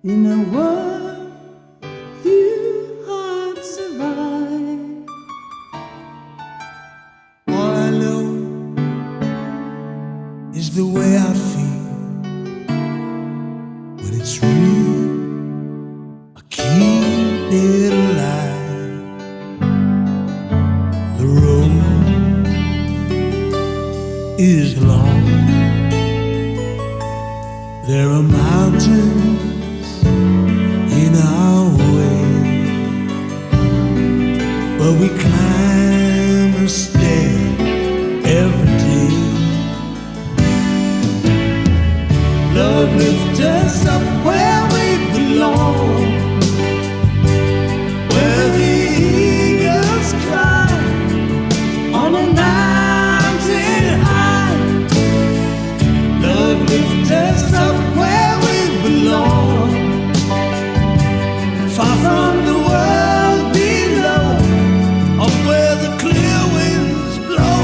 In a world few hearts survive. All I know is the way I feel when it's real. I keep it alive. The road is long. There are mountains in our way, but we climb a stair every day. Love lifts us up where we belong, where the eagles cry on a mountain high. Love lifts us up where we belong, far from the world below, up where the clear winds blow.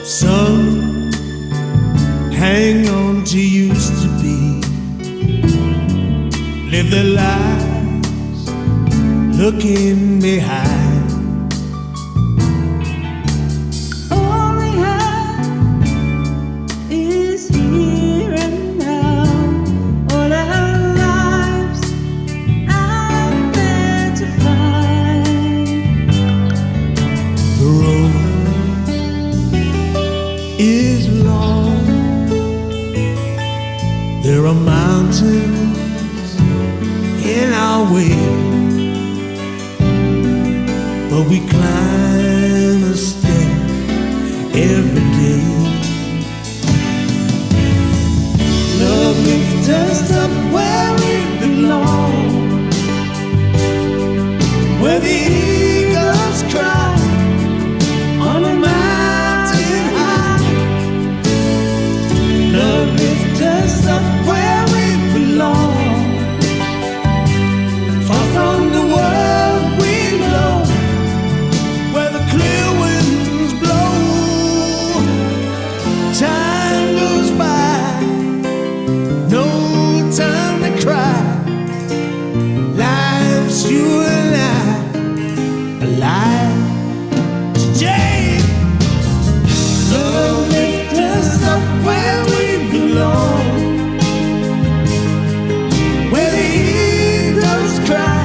Some hang on to used to be, live their lives looking behind. All we have is here and now. All our lives out there to find. The road is long. There are mountains in our way, but we climb a stair every day. Love lifts us up where we belong, where the eagles cry on a mountain high. Love lifts us up where we belong, far from the world we know, where the clear winds blow. Time goes by, no time to cry. Life's you and I, alive today. Love lifts us up where we belong, where the eagles cry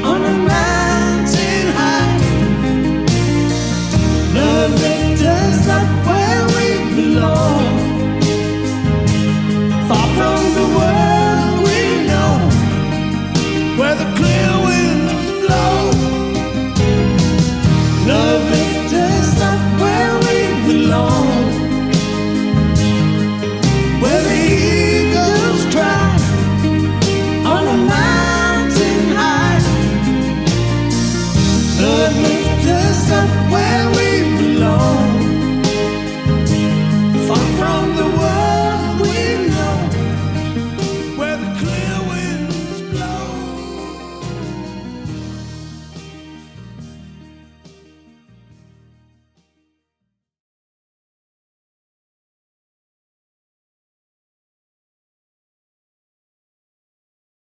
on a mountain high. Love lifts us up where we belong, far from the world we know, where the clear